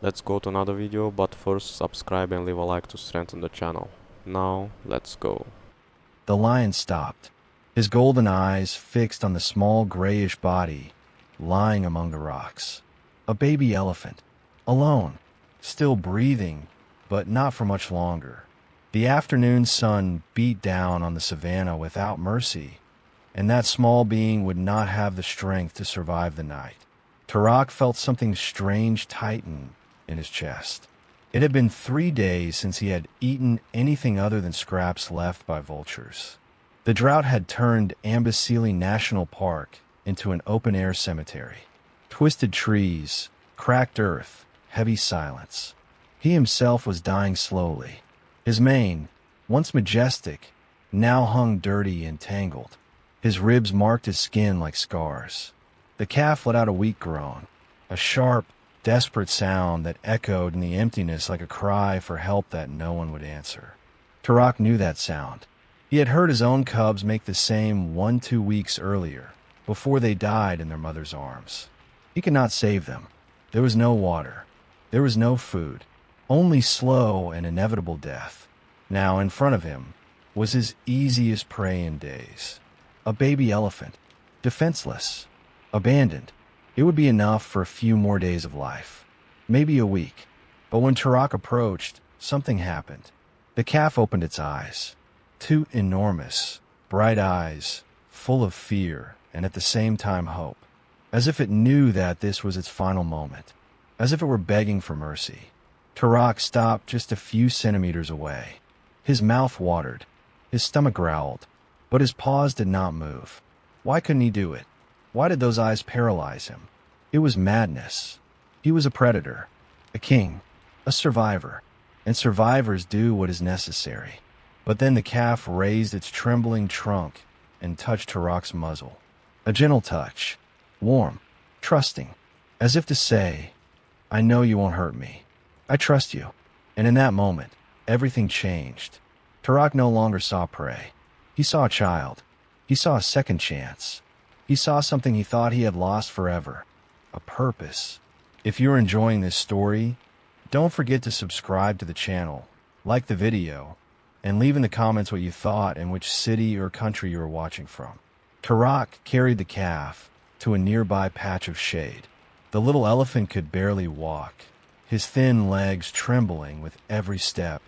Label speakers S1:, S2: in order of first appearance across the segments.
S1: Let's go to another video, but first subscribe and leave a like to strengthen the channel. Now, let's go.
S2: The lion stopped, his golden eyes fixed on the small grayish body lying among the rocks. A baby elephant, alone, still breathing, but not for much longer. The afternoon sun beat down on the savannah without mercy, and that small being would not have the strength to survive the night. Tarak felt something strange tighten in his chest. It had been 3 days since he had eaten anything other than scraps left by vultures. The drought had turned Amboseli National Park into an open-air cemetery. Twisted trees, cracked earth, heavy silence. He himself was dying slowly. His mane, once majestic, now hung dirty and tangled. His ribs marked his skin like scars. The calf let out a weak groan, a sharp, desperate sound that echoed in the emptiness like a cry for help that no one would answer. Tarak knew that sound. He had heard his own cubs make the same 1-2 weeks earlier, before they died in their mother's arms. He could not save them. There was no water. There was no food. Only slow and inevitable death. Now, in front of him, was his easiest prey in days. A baby elephant, defenseless, abandoned. It would be enough for a few more days of life, maybe a week. But when Tarak approached, something happened. The calf opened its eyes. 2 enormous, bright eyes, full of fear and at the same time hope, as if it knew that this was its final moment, as if it were begging for mercy. Tarak stopped just a few centimeters away. His mouth watered, his stomach growled, but his paws did not move. Why couldn't he do it? Why did those eyes paralyze him? It was madness. He was a predator, a king, a survivor, and survivors do what is necessary. But then the calf raised its trembling trunk and touched Tarak's muzzle. A gentle touch, warm, trusting, as if to say, "I know you won't hurt me. I trust you." And in that moment, everything changed. Tarak no longer saw prey. He saw a child. He saw a second chance. He saw something he thought he had lost forever, a purpose. If you're enjoying this story, don't forget to subscribe to the channel, like the video, and leave in the comments what you thought and which city or country you were watching from. Tarak carried the calf to a nearby patch of shade. The little elephant could barely walk, his thin legs trembling with every step.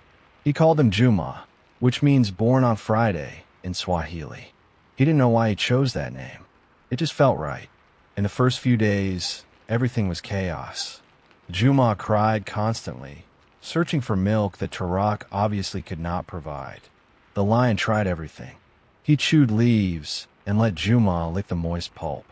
S2: He called him Juma, which means born on Friday in Swahili. He didn't know why he chose that name. It just felt right. In the first few days, everything was chaos. Juma cried constantly, searching for milk that Tarak obviously could not provide. The lion tried everything. He chewed leaves and let Juma lick the moist pulp.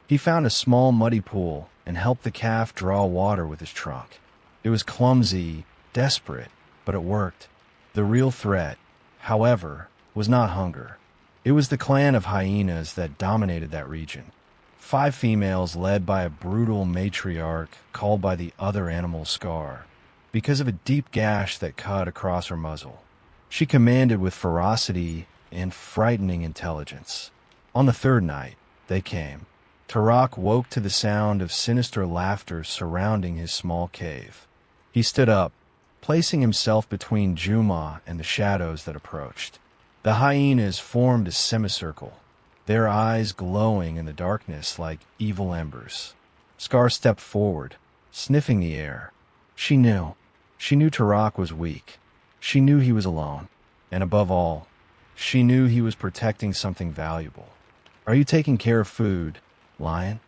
S2: He found a small muddy pool and helped the calf draw water with his trunk. It was clumsy, desperate, but it worked. The real threat, however, was not hunger. It was the clan of hyenas that dominated that region. 5 females led by a brutal matriarch called by the other animal Scar, because of a deep gash that cut across her muzzle. She commanded with ferocity and frightening intelligence. On the 3rd night, they came. Tarak woke to the sound of sinister laughter surrounding his small cave. He stood up, placing himself between Juma and the shadows that approached. The hyenas formed a semicircle, their eyes glowing in the darkness like evil embers. Scar stepped forward, sniffing the air. She knew Tarak was weak. She knew he was alone. And above all, she knew he was protecting something valuable. "Are you taking care of food, lion?"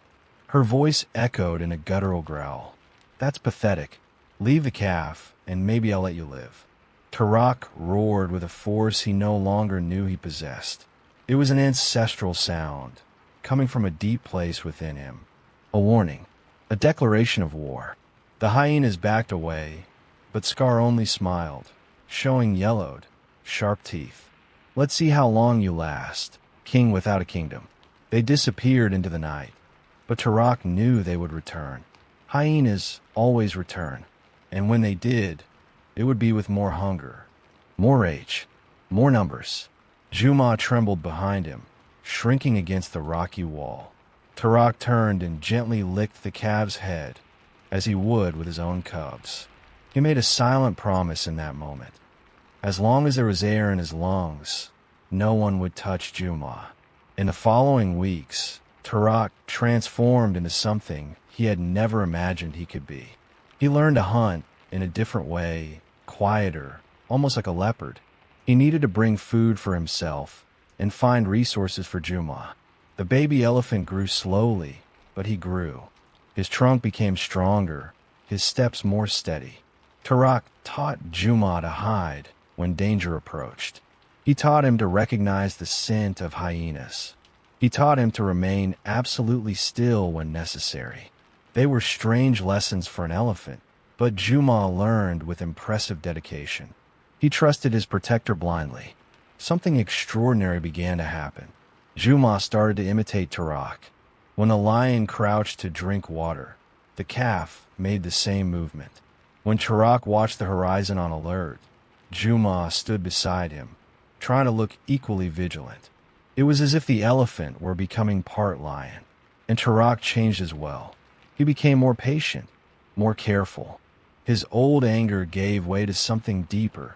S2: Her voice echoed in a guttural growl. "That's pathetic. Leave the calf, and maybe I'll let you live." Tarak roared with a force he no longer knew he possessed. It was an ancestral sound, coming from a deep place within him. A warning, a declaration of war. The hyenas backed away, but Scar only smiled, showing yellowed, sharp teeth. "Let's see how long you last, king without a kingdom." They disappeared into the night, but Tarak knew they would return. Hyenas always return, and when they did, it would be with more hunger, more rage, more numbers. Juma trembled behind him, shrinking against the rocky wall. Tarak turned and gently licked the calf's head, as he would with his own cubs. He made a silent promise in that moment. As long as there was air in his lungs, no one would touch Juma. In the following weeks, Tarak transformed into something he had never imagined he could be. He learned to hunt in a different way, quieter, almost like a leopard. He needed to bring food for himself and find resources for Juma. The baby elephant grew slowly, but he grew. His trunk became stronger, his steps more steady. Tarak taught Juma to hide when danger approached. He taught him to recognize the scent of hyenas. He taught him to remain absolutely still when necessary. They were strange lessons for an elephant, but Juma learned with impressive dedication. He trusted his protector blindly. Something extraordinary began to happen. Juma started to imitate Tarak. When the lion crouched to drink water, the calf made the same movement. When Tarak watched the horizon on alert, Juma stood beside him, trying to look equally vigilant. It was as if the elephant were becoming part lion, and Tarak changed as well. He became more patient, more careful. His old anger gave way to something deeper,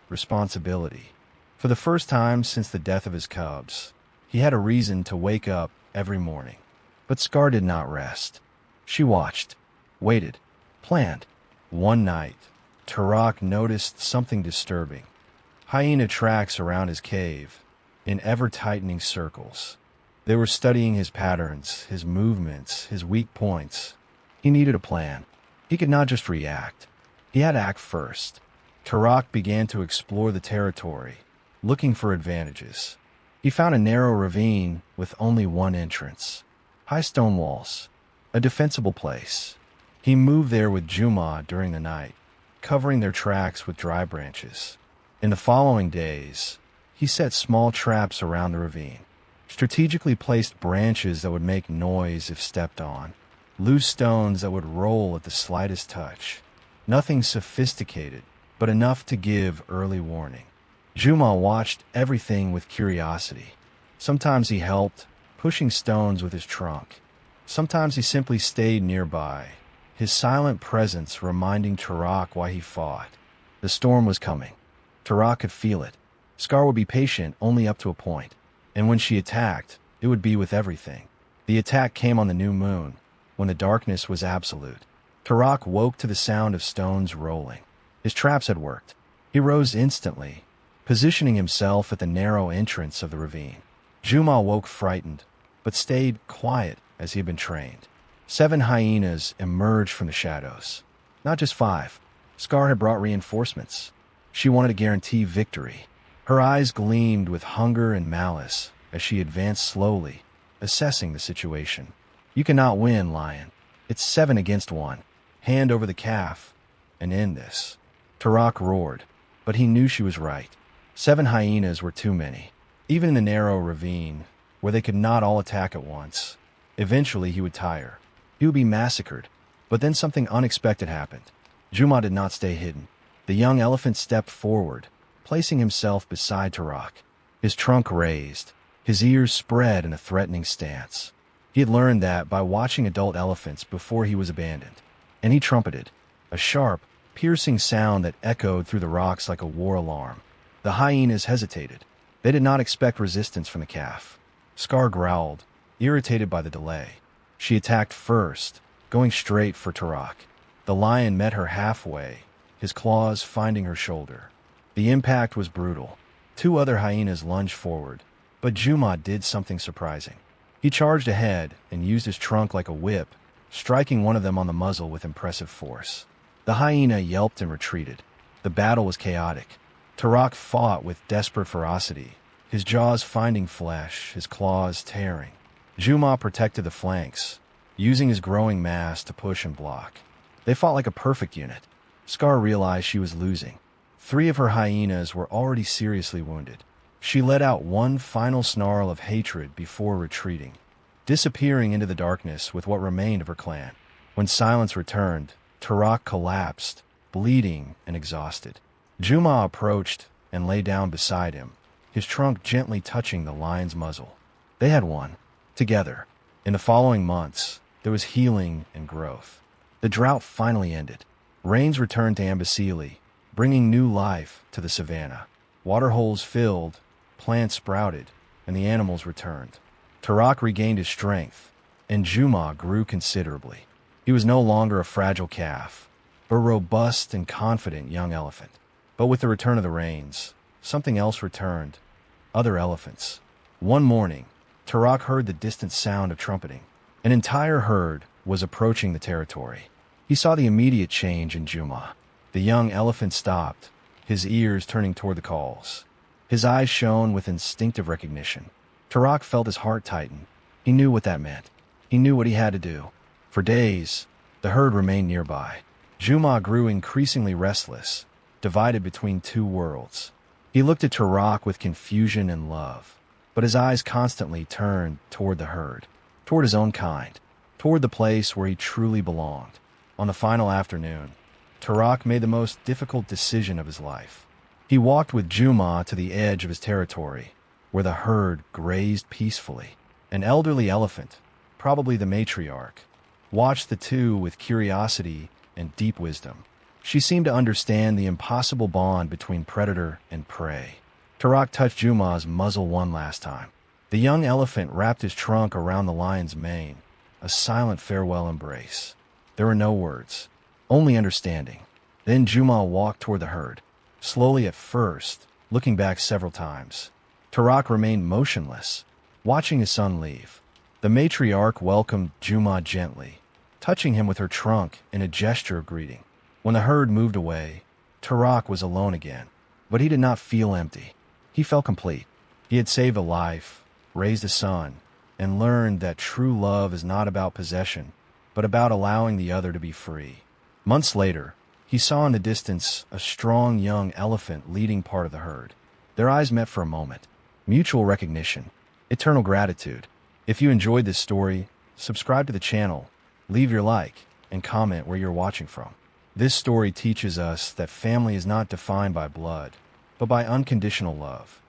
S2: responsibility. For the first time since the death of his cubs, he had a reason to wake up every morning. But Scar did not rest. She watched, waited, planned. One night, Tarak noticed something disturbing. Hyena tracks around his cave, in ever-tightening circles. They were studying his patterns, his movements, his weak points. He needed a plan. He could not just react. He had to act first. Tarak began to explore the territory, looking for advantages. He found a narrow ravine with only one entrance. High stone walls, a defensible place. He moved there with Juma during the night, covering their tracks with dry branches. In the following days, he set small traps around the ravine, strategically placed branches that would make noise if stepped on, loose stones that would roll at the slightest touch. Nothing sophisticated, but enough to give early warning. Juma watched everything with curiosity. Sometimes he helped, pushing stones with his trunk. Sometimes he simply stayed nearby, his silent presence reminding Tarak why he fought. The storm was coming. Tarak could feel it. Scar would be patient only up to a point, and when she attacked, it would be with everything. The attack came on the new moon, when the darkness was absolute. Tarak woke to the sound of stones rolling. His traps had worked. He rose instantly, positioning himself at the narrow entrance of the ravine. Juma woke frightened, but stayed quiet as he had been trained. 7 hyenas emerged from the shadows. Not just 5. Scar had brought reinforcements. She wanted to guarantee victory. Her eyes gleamed with hunger and malice as she advanced slowly, assessing the situation. You cannot win, lion. It's 7 against 1. Hand over the calf, and end this. Tarak roared, but he knew she was right. 7 hyenas were too many. Even in the narrow ravine, where they could not all attack at once. Eventually he would tire. He would be massacred. But then something unexpected happened. Juma did not stay hidden. The young elephant stepped forward, placing himself beside Tarak. His trunk raised, his ears spread in a threatening stance. He had learned that by watching adult elephants before he was abandoned. And he trumpeted, a sharp, piercing sound that echoed through the rocks like a war alarm. The hyenas hesitated. They did not expect resistance from the calf. Scar growled, irritated by the delay. She attacked first, going straight for Tarak. The lion met her halfway, his claws finding her shoulder. The impact was brutal. 2 other hyenas lunged forward, but Juma did something surprising. He charged ahead and used his trunk like a whip, striking one of them on the muzzle with impressive force. The hyena yelped and retreated. The battle was chaotic. Tarak fought with desperate ferocity, his jaws finding flesh, his claws tearing. Juma protected the flanks, using his growing mass to push and block. They fought like a perfect unit. Scar realized she was losing. 3 of her hyenas were already seriously wounded. She let out one final snarl of hatred before retreating, disappearing into the darkness with what remained of her clan. When silence returned, Tarak collapsed, bleeding and exhausted. Juma approached and lay down beside him, his trunk gently touching the lion's muzzle. They had won, together. In the following months, there was healing and growth. The drought finally ended. Rains returned to Amboseli, bringing new life to the savannah. Waterholes filled, plants sprouted, and the animals returned. Tarak regained his strength, and Juma grew considerably. He was no longer a fragile calf, but a robust and confident young elephant. But with the return of the rains, something else returned. Other elephants. One morning, Tarak heard the distant sound of trumpeting. An entire herd was approaching the territory. He saw the immediate change in Juma. The young elephant stopped, his ears turning toward the calls. His eyes shone with instinctive recognition. Tarak felt his heart tighten. He knew what that meant. He knew what he had to do. For days, the herd remained nearby. Juma grew increasingly restless, divided between two worlds. He looked at Tarak with confusion and love, but his eyes constantly turned toward the herd, toward his own kind, toward the place where he truly belonged. On the final afternoon, Tarak made the most difficult decision of his life. He walked with Juma to the edge of his territory, where the herd grazed peacefully. An elderly elephant, probably the matriarch, watched the two with curiosity and deep wisdom. She seemed to understand the impossible bond between predator and prey. Tarak touched Juma's muzzle one last time. The young elephant wrapped his trunk around the lion's mane, a silent farewell embrace. There were no words, only understanding. Then Juma walked toward the herd, slowly at first, looking back several times. Tarak remained motionless, watching his son leave. The matriarch welcomed Juma gently, touching him with her trunk in a gesture of greeting. When the herd moved away, Tarak was alone again, but he did not feel empty. He felt complete. He had saved a life, raised a son, and learned that true love is not about possession, but about allowing the other to be free. Months later, he saw in the distance a strong young elephant leading part of the herd. Their eyes met for a moment. Mutual recognition, eternal gratitude. If you enjoyed this story, subscribe to the channel, leave your like, and comment where you're watching from. This story teaches us that family is not defined by blood, but by unconditional love.